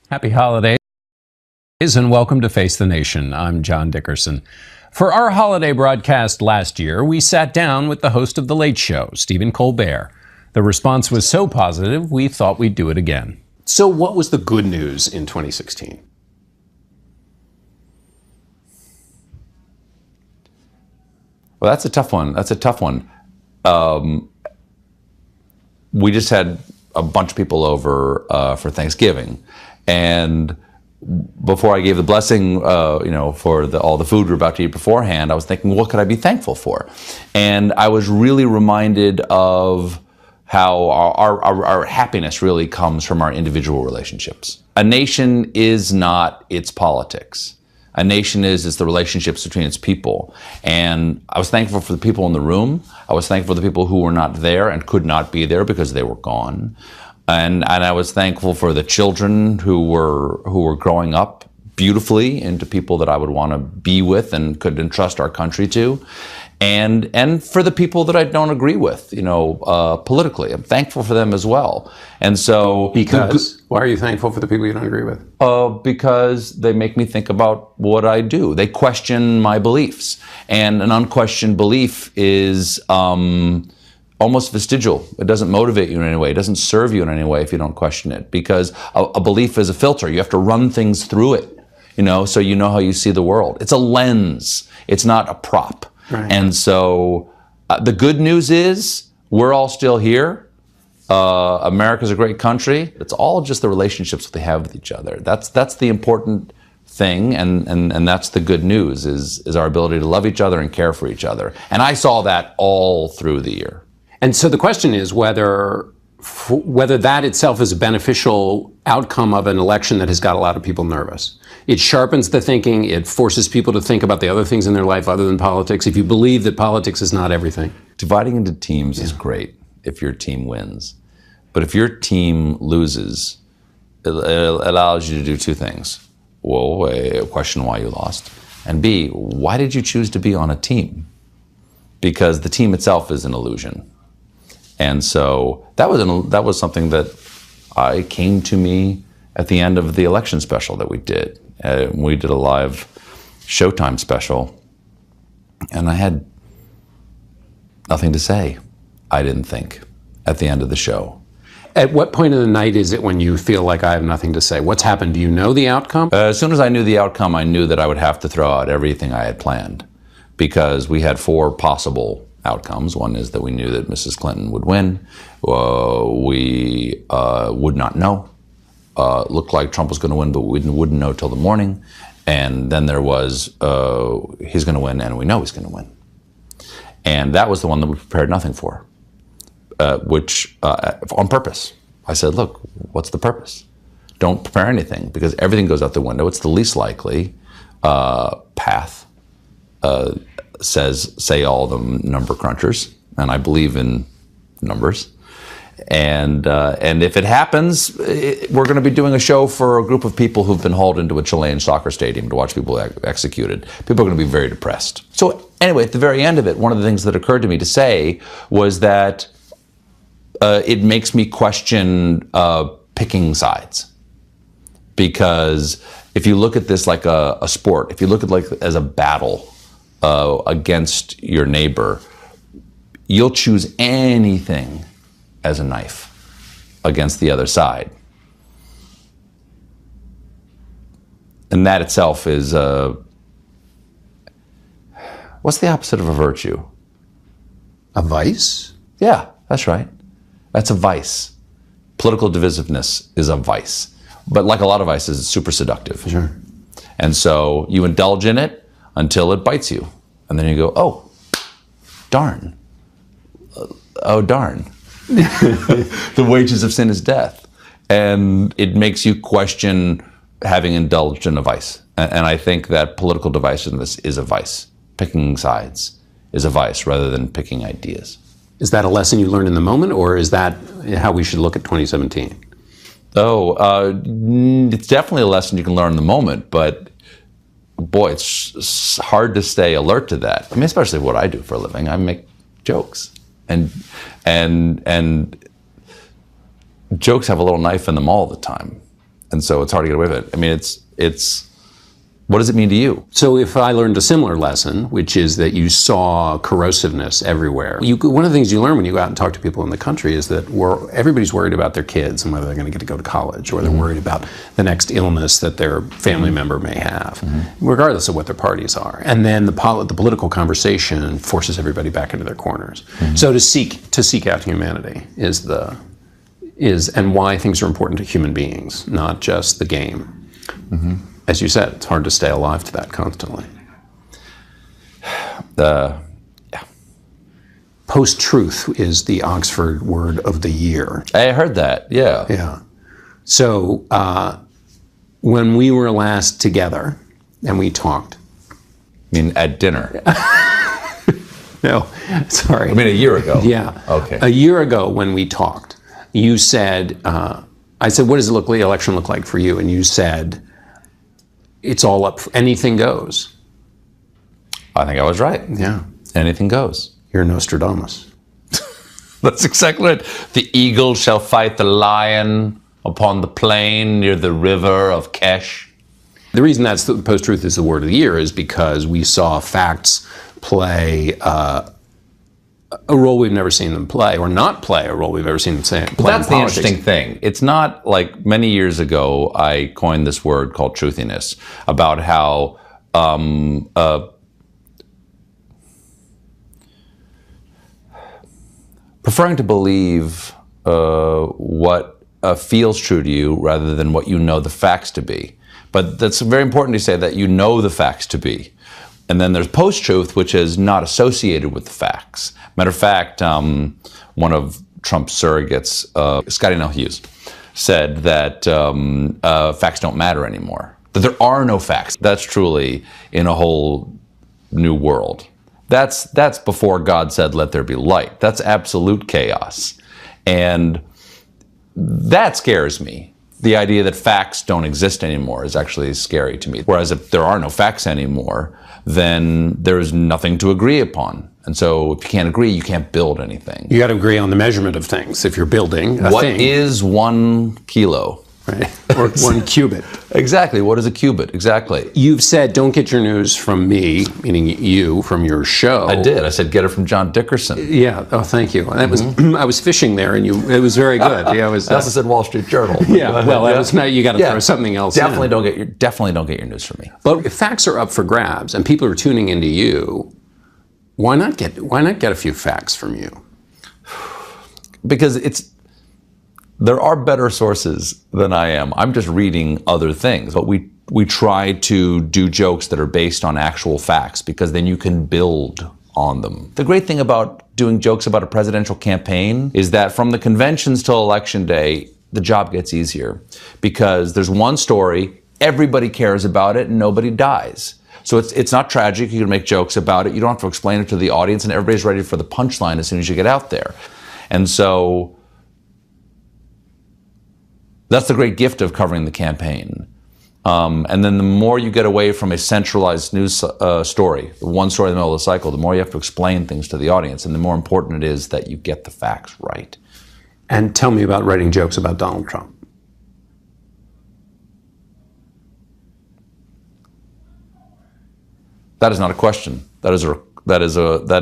Happy holidays and welcome to Face the Nation. I'm John Dickerson. For our holiday broadcast last year, we sat down with the host of The Late Show, Stephen Colbert. The response was so positive, we thought we'd do it again. So what was the good news in 2016? Well, that's a tough one. We just had a bunch of people over for Thanksgiving, and before I gave the blessing, for all the food we were about to eat beforehand, I was thinking, what could I be thankful for? And I was really reminded of how our happiness really comes from our individual relationships. A nation is not its politics. A nation is the relationships between its people. And I was thankful for the people in the room. I was thankful for the people who were not there and could not be there because they were gone. And I was thankful for the children who were growing up beautifully into people that I would want to be with and could entrust our country to. And for the people that I don't agree with, politically. I'm thankful for them as well. And so... Because? Why are you thankful for the people you don't agree with? Because they make me think about what I do. They question my beliefs. And an unquestioned belief is almost vestigial. It doesn't motivate you in any way. It doesn't serve you in any way if you don't question it. Because a belief is a filter. You have to run things through it, so you know how you see the world. It's a lens. It's not a prop. Right. And so the good news is we're all still here. America's a great country. It's all just the relationships they have with each other. That's the important thing, and that's the good news is our ability to love each other and care for each other. And I saw that all through the year. And so the question is whether that itself is a beneficial outcome of an election that has got a lot of people nervous. It sharpens the thinking. It forces people to think about the other things in their life other than politics. If you believe that politics is not everything. Dividing into teams is great if your team wins. But if your team loses, it allows you to do two things. Well, A, question why you lost. And B, why did you choose to be on a team? Because the team itself is an illusion. And so that was something that came to me at the end of the election special that we did. We did a live Showtime special, and I had nothing to say, I didn't think, at the end of the show. At what point of the night is it when you feel like I have nothing to say? What's happened? Do you know the outcome? As soon as I knew the outcome, I knew that I would have to throw out everything I had planned, because we had four possible outcomes. One is that we knew that Mrs. Clinton would win. We would not know. Looked like Trump was going to win, but we wouldn't know till the morning. And then there was, he's going to win, and we know he's going to win. And that was the one that we prepared nothing for, which, on purpose. I said, look, what's the purpose? Don't prepare anything, because everything goes out the window. It's the least likely path. Say all the number crunchers, and I believe in numbers. And if it happens, we're going to be doing a show for a group of people who've been hauled into a Chilean soccer stadium to watch people executed. People are going to be very depressed. So anyway, at the very end of it, one of the things that occurred to me to say was that it makes me question picking sides. Because if you look at this like a sport, if you look at like as a battle against your neighbor, you'll choose anything as a knife against the other side. And that itself is, what's the opposite of a virtue? A vice? Yeah, that's right. That's a vice. Political divisiveness is a vice. But like a lot of vices, it's super seductive. Sure. And so you indulge in it until it bites you. And then you go, oh, darn. Oh, darn. The wages of sin is death. And it makes you question having indulged in a vice. And I think that political divisiveness is a vice. Picking sides is a vice rather than picking ideas. Is that a lesson you learned in the moment, or is that how we should look at 2017? It's definitely a lesson you can learn in the moment, but boy, it's hard to stay alert to that. I mean, especially what I do for a living. I make jokes, and jokes have a little knife in them all the time. And so it's hard to get away with it. I mean, it's what does it mean to you? So if I learned a similar lesson, which is that you saw corrosiveness everywhere, one of the things you learn when you go out and talk to people in the country is that everybody's worried about their kids and whether they're going to get to go to college, or they're worried about the next illness that their family member may have, regardless of what their parties are. And then the political conversation forces everybody back into their corners. So to seek out humanity is and why things are important to human beings, not just the game. As you said, it's hard to stay alive to that constantly. Yeah. Post-truth is the Oxford word of the year. I heard that, yeah. Yeah. So when we were last together and we talked. I mean, at dinner. No, sorry. I mean, a year ago. Yeah. Okay. A year ago when we talked, you said, I said, what does the election look like for you? And you said, it's all up, anything goes. I think I was right. Yeah. Anything goes. You're Nostradamus. That's exactly it. The eagle shall fight the lion upon the plain near the river of Kesh. The reason that's the post-truth is the word of the year is because we saw facts play a role we've never seen them play, or not play a role we've ever seen them play. But that's the interesting thing. It's not like many years ago I coined this word called truthiness about how preferring to believe what feels true to you rather than what you know the facts to be. But that's very important to say that you know the facts to be. And then there's post-truth, which is not associated with the facts. Matter of fact, one of Trump's surrogates, Scotty Nell Hughes, said that facts don't matter anymore, that there are no facts. That's truly in a whole new world. That's before God said, let there be light. That's absolute chaos. And that scares me. The idea that facts don't exist anymore is actually scary to me. Whereas if there are no facts anymore, then there's nothing to agree upon. And so if you can't agree, you can't build anything. You got to agree on the measurement of things if you're building a thing. What is 1 kilo? Right. Or 1 cubit. Exactly. What is a cubit? Exactly. You've said, don't get your news from me, meaning you, from your show. I did. I said, get it from John Dickerson. Yeah. Oh, thank you. And that was, I was fishing there, and it was very good. Yeah, I also said Wall Street Journal. Yeah. Well, that was not, you got to throw something else definitely in. Definitely don't get your news from me. But if facts are up for grabs and people are tuning into you, why not get a few facts from you? Because there are better sources than I am. I'm just reading other things. But we try to do jokes that are based on actual facts, because then you can build on them. The great thing about doing jokes about a presidential campaign is that from the conventions till election day, the job gets easier, because there's one story, everybody cares about it, and nobody dies. So it's not tragic. You can make jokes about it. You don't have to explain it to the audience, and everybody's ready for the punchline as soon as you get out there. And so that's the great gift of covering the campaign. And then the more you get away from a centralized news story, the one story in the middle of the cycle, the more you have to explain things to the audience, and the more important it is that you get the facts right. And tell me about writing jokes about Donald Trump. That is not a question. That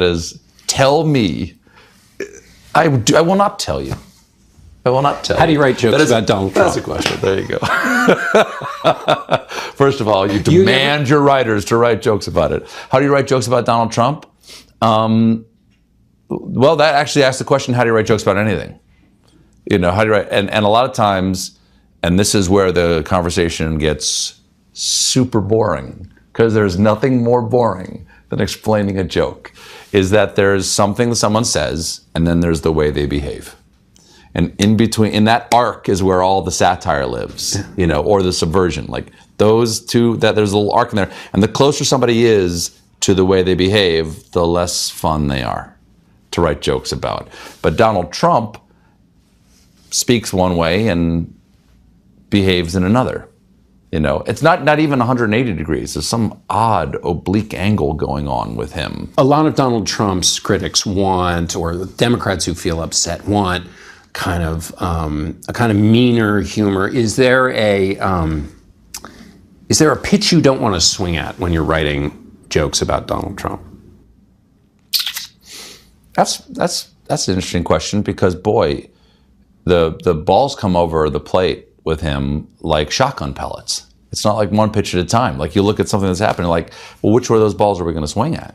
is tell me. I will not tell you. I will not tell you. How do you write jokes about Donald Trump? That's a question. There you go. First of all, you demand your writers to write jokes about it. How do you write jokes about Donald Trump? Well, that actually asks the question, how do you write jokes about anything? You know, how do you write? And a lot of times, and this is where the conversation gets super boring, because there's nothing more boring than explaining a joke, is that there's something that someone says, and then there's the way they behave. And in between, in that arc is where all the satire lives, you know, or the subversion. Like those two, that there's a little arc in there. And the closer somebody is to the way they behave, the less fun they are to write jokes about. But Donald Trump speaks one way and behaves in another. You know, it's not even 180 degrees. There's some odd oblique angle going on with him. A lot of Donald Trump's critics want, or the Democrats who feel upset want, a kind of meaner humor. Is there a pitch you don't want to swing at when you're writing jokes about Donald Trump? That's an interesting question, because boy, the balls come over the plate with him like shotgun pellets. It's not like one pitch at a time. Like, you look at something that's happening, like, well, which one of those balls are we going to swing at?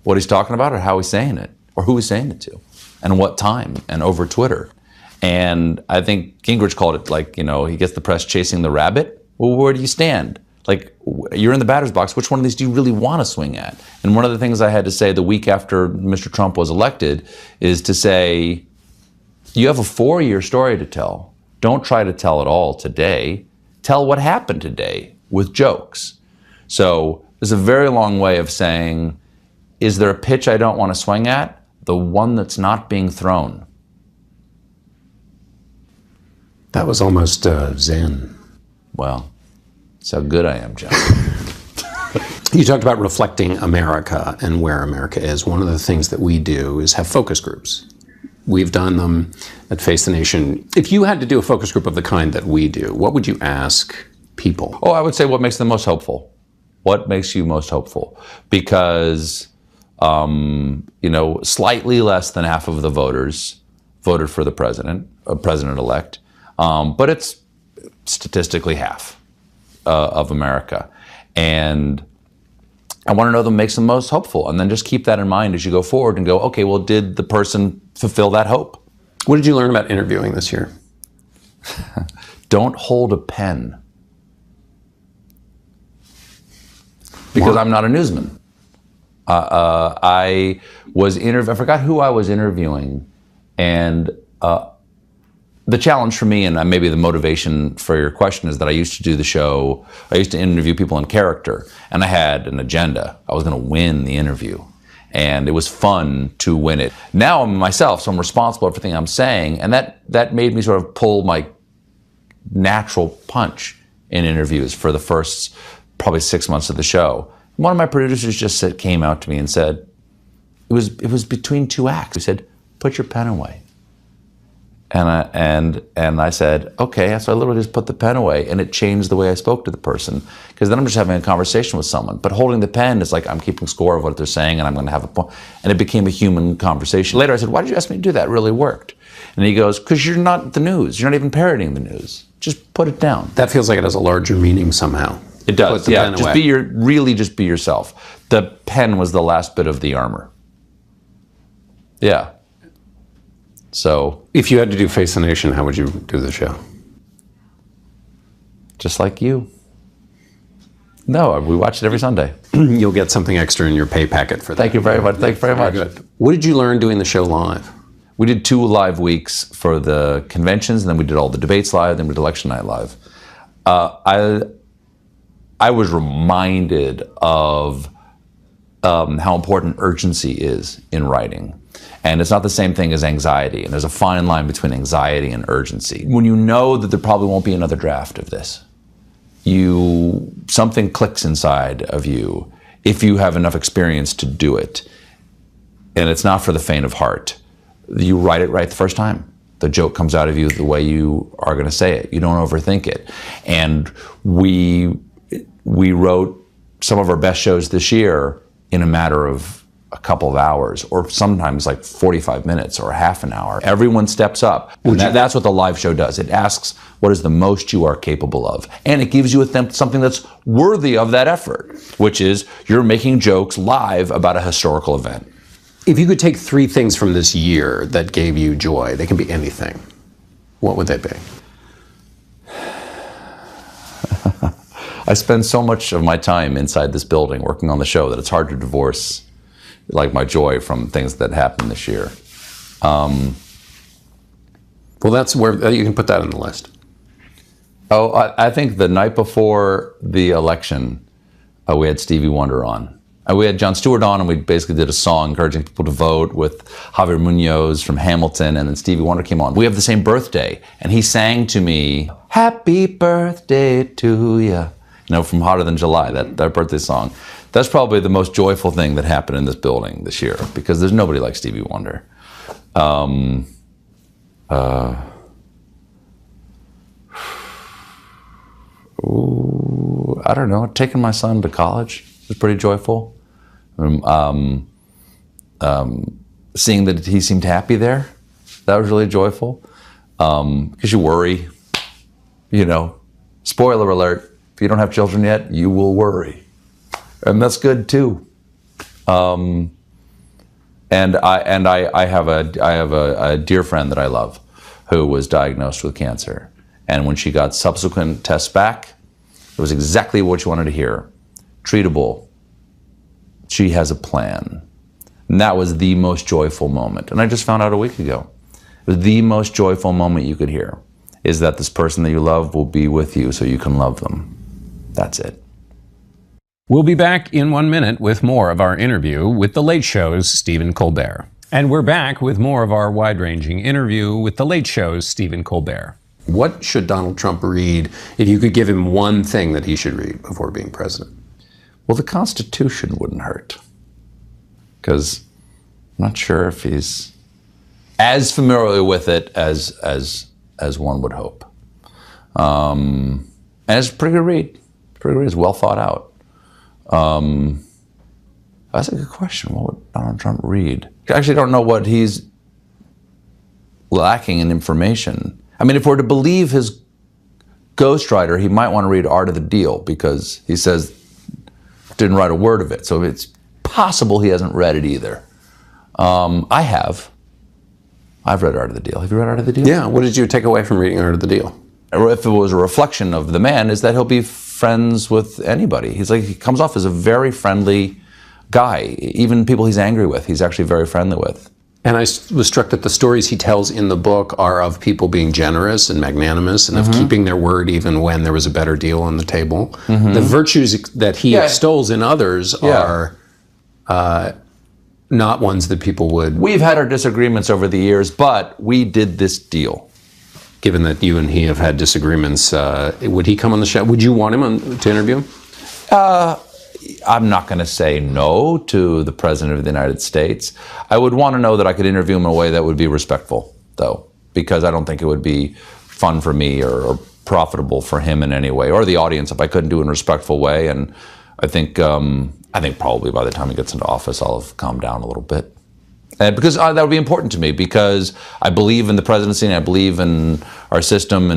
What he's talking about, or how he's saying it, or who he's saying it to, and what time, and over Twitter. And I think Gingrich called it, like, he gets the press chasing the rabbit. Well, where do you stand? Like, you're in the batter's box. Which one of these do you really want to swing at? And one of the things I had to say the week after Mr. Trump was elected is to say, you have a 4-year story to tell. Don't try to tell it all today. Tell what happened today with jokes. So there's a very long way of saying, is there a pitch I don't want to swing at? The one that's not being thrown. That was almost Zen. Well, that's how good I am, John. You talked about reflecting America and where America is. One of the things that we do is have focus groups. We've done them at Face the Nation. If you had to do a focus group of the kind that we do, what would you ask people? Oh, I would say what makes them most hopeful. What makes you most hopeful? Because, slightly less than half of the voters voted for the president-elect, but it's statistically half of America. And I want to know what makes them most hopeful, and then just keep that in mind as you go forward and go, okay, well, did the person fulfill that hope? What did you learn about interviewing this year? Don't hold a pen. Because I'm not a newsman. I forgot who I was interviewing, and the challenge for me, and maybe the motivation for your question, is that I used to do the show, I used to interview people in character, and I had an agenda. I was going to win the interview, and it was fun to win it. Now I'm myself, so I'm responsible for everything I'm saying, and that made me sort of pull my natural punch in interviews for the first probably 6 months of the show. One of my producers just came out to me and said, it was between two acts. He said, put your pen away. And I said, okay. So I literally just put the pen away, and it changed the way I spoke to the person, because then I'm just having a conversation with someone. But holding the pen is like I'm keeping score of what they're saying, and I'm going to have a point. And it became a human conversation. Later I said, why did you ask me to do that? It really worked. And he goes, because you're not the news. You're not even parodying the news. Just put it down. That feels like it has a larger meaning somehow. It does. Yeah. Just be yourself. The pen was the last bit of the armor. Yeah. So, if you had to do Face the Nation, how would you do the show? Just like you. No, we watch it every Sunday. You'll get something extra in your pay packet for that. Thank you very much. Thank you very much. Good. What did you learn doing the show live? We did 2 live weeks for the conventions, and then we did all the debates live, then we did election night live. I was reminded of how important urgency is in writing. And it's not the same thing as anxiety. And there's a fine line between anxiety and urgency. When you know that there probably won't be another draft of this, something clicks inside of you if you have enough experience to do it. And it's not for the faint of heart. You write it right the first time. The joke comes out of you the way you are going to say it. You don't overthink it. And we wrote some of our best shows this year in a matter of a couple of hours, or sometimes like 45 minutes or half an hour. Everyone steps up. And that's what the live show does. It asks, what is the most you are capable of? And it gives you something that's worthy of that effort, which is you're making jokes live about a historical event. If you could take 3 things from this year that gave you joy, they can be anything, what would they be? I spend so much of my time inside this building working on the show that it's hard to divorce like my joy from things that happened this year. Well, that's where you can put that on the list. Oh, I think the night before the election, we had Stevie Wonder on. We had Jon Stewart on, and we basically did a song encouraging people to vote with Javier Munoz from Hamilton, and then Stevie Wonder came on. We have the same birthday, and he sang to me, "Happy birthday to ya," from Hotter Than July, that birthday song. That's probably the most joyful thing that happened in this building this year, because there's nobody like Stevie Wonder. I don't know, taking my son to college was pretty joyful. Seeing that he seemed happy there, that was really joyful. Because you worry, you know, spoiler alert, if you don't have children yet, you will worry. And that's good too. And I have a dear friend that I love who was diagnosed with cancer. And when she got subsequent tests back, it was exactly what you wanted to hear. Treatable. She has a plan. And that was the most joyful moment. And I just found out a week ago. It was the most joyful moment you could hear, is that this person that you love will be with you so you can love them. That's it. We'll be back in 1 minute with more of our interview with The Late Show's Stephen Colbert. And we're back with more of our wide-ranging interview with The Late Show's Stephen Colbert. What should Donald Trump read if you could give him one thing that he should read before being president? Well, the Constitution wouldn't hurt, because I'm not sure if he's as familiar with it as one would hope. And it's a pretty good read. It's well thought out. That's a good question. What would Donald Trump read? I actually don't know what he's lacking in information. I mean, if we're to believe his ghostwriter, he might want to read Art of the Deal, because he says didn't write a word of it. So it's possible he hasn't read it either. I have. I've read Art of the Deal. Have you read Art of the Deal? Yeah. What did you take away from reading Art of the Deal? If it was a reflection of the man, is that he'll be friends with anybody. He comes off as a very friendly guy. Even people he's angry with, he's actually very friendly with. And I was struck that the stories he tells in the book are of people being generous and magnanimous and of keeping their word even when there was a better deal on the table. The virtues that he extols in others are not ones that people would... We've had our disagreements over the years, but we did this deal. Given that you and he have had disagreements, would he come on the show? Would you want him to interview him? I'm not going to say no to the President of the United States. I would want to know that I could interview him in a way that would be respectful, though, because I don't think it would be fun for me or profitable for him in any way, or the audience, if I couldn't do it in a respectful way. And I think probably by the time he gets into office, I'll have calmed down a little bit. And because that would be important to me, because I believe in the presidency and I believe in our system.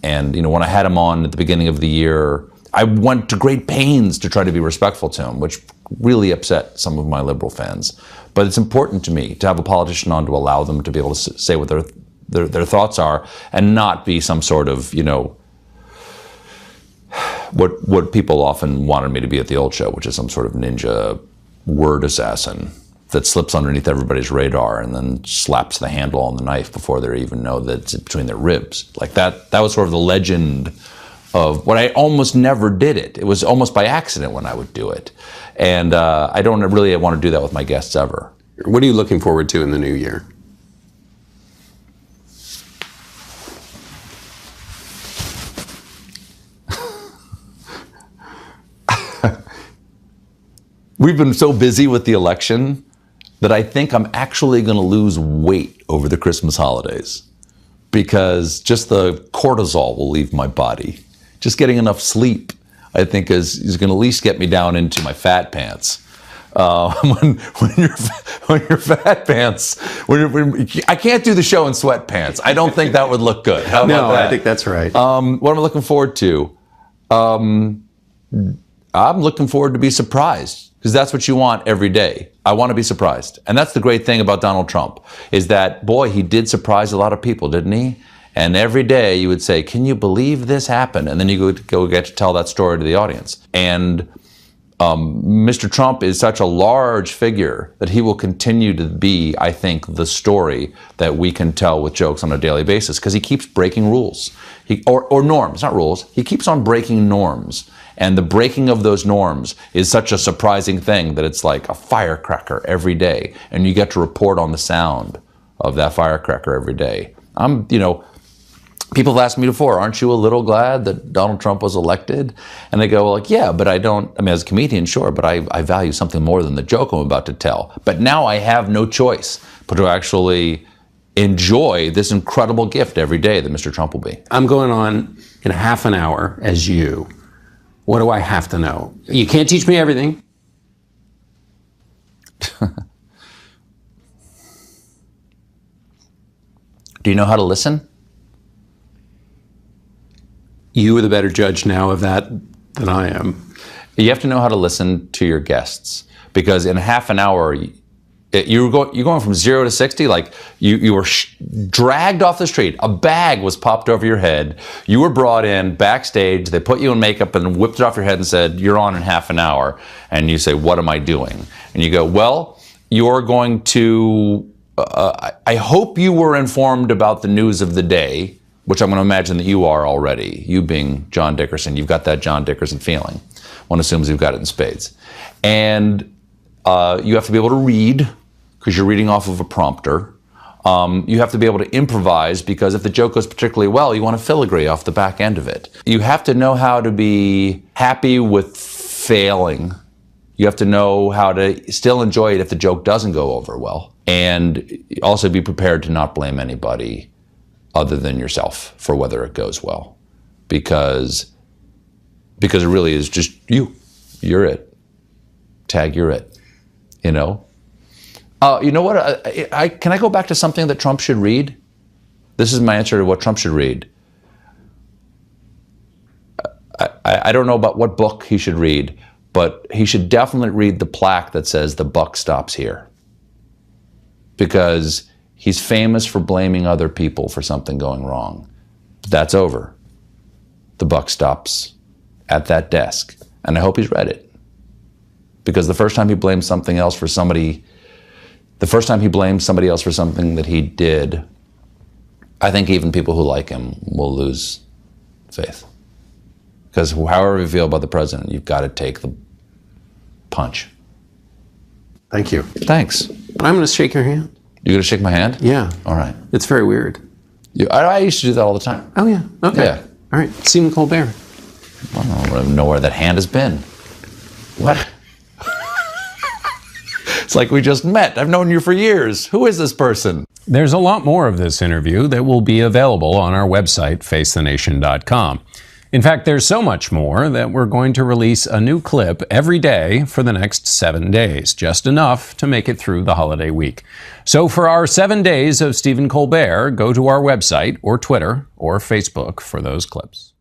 And you know, when I had him on at the beginning of the year, I went to great pains to try to be respectful to him, which really upset some of my liberal fans. But it's important to me to have a politician on to allow them to be able to say what their thoughts are, and not be some sort of, you know, what people often wanted me to be at the old show, which is some sort of ninja word assassin that slips underneath everybody's radar and then slaps the handle on the knife before they even know that it's between their ribs. Like that was sort of the legend of what I almost never did it. It was almost by accident when I would do it. And I don't really want to do that with my guests ever. What are you looking forward to in the new year? We've been so busy with the election that I think I'm actually going to lose weight over the Christmas holidays, because just the cortisol will leave my body. Just getting enough sleep, I think, is going to at least get me down into my fat pants. When you're fat pants, I can't do the show in sweatpants. I don't think that would look good. How about that? I think that's right. What am I looking forward to? I'm looking forward to be surprised, because that's what you want every day. I want to be surprised. And that's the great thing about Donald Trump, is that, boy, he did surprise a lot of people, didn't he? And every day you would say, can you believe this happened? And then you would go get to tell that story to the audience. And Mr. Trump is such a large figure that he will continue to be, I think, the story that we can tell with jokes on a daily basis, because he keeps breaking rules. Or norms, not rules. He keeps on breaking norms. And the breaking of those norms is such a surprising thing that it's like a firecracker every day. And you get to report on the sound of that firecracker every day. People have asked me before, aren't you a little glad that Donald Trump was elected? And they go, well, like, yeah, but as a comedian, sure, but I value something more than the joke I'm about to tell. But now I have no choice but to actually enjoy this incredible gift every day that Mr. Trump will be. I'm going on in half an hour as you. What do I have to know? You can't teach me everything. Do you know how to listen? You are the better judge now of that than I am. You have to know how to listen to your guests, because in half an hour, you're going from 0 to 60. Like you were dragged off the street. A bag was popped over your head. You were brought in backstage. They put you in makeup and whipped it off your head and said, "You're on in half an hour." And you say, "What am I doing?" And you go, "Well, you're going to, I hope you were informed about the news of the day," which I'm going to imagine that you are already. You being John Dickerson, you've got that John Dickerson feeling. One assumes you've got it in spades. And you have to be able to read, because you're reading off of a prompter. You have to be able to improvise, because if the joke goes particularly well, you want to filigree off the back end of it. You have to know how to be happy with failing. You have to know how to still enjoy it if the joke doesn't go over well. And also be prepared to not blame anybody other than yourself for whether it goes well. Because it really is just you. You're it. Tag, you're it. You know? You know what? Can I go back to something that Trump should read? This is my answer to what Trump should read. I don't know about what book he should read, but he should definitely read the plaque that says "The buck stops here." Because he's famous for blaming other people for something going wrong. That's over. The buck stops at that desk. And I hope he's read it. Because the first time he blames something else for somebody, the first time he blames somebody else for something that he did, I think even people who like him will lose faith. Because however you feel about the president, you've got to take the punch. Thank you. Thanks. I'm going to shake your hand. You gonna shake my hand? Yeah. All right. It's very weird. I used to do that all the time. Oh, yeah. Okay. Yeah. All right. Stephen Colbert. I don't even know where that hand has been. What? It's like we just met. I've known you for years. Who is this person? There's a lot more of this interview that will be available on our website, facethenation.com. In fact, there's so much more that we're going to release a new clip every day for the next 7 days, just enough to make it through the holiday week. So for our 7 days of Stephen Colbert, go to our website or Twitter or Facebook for those clips.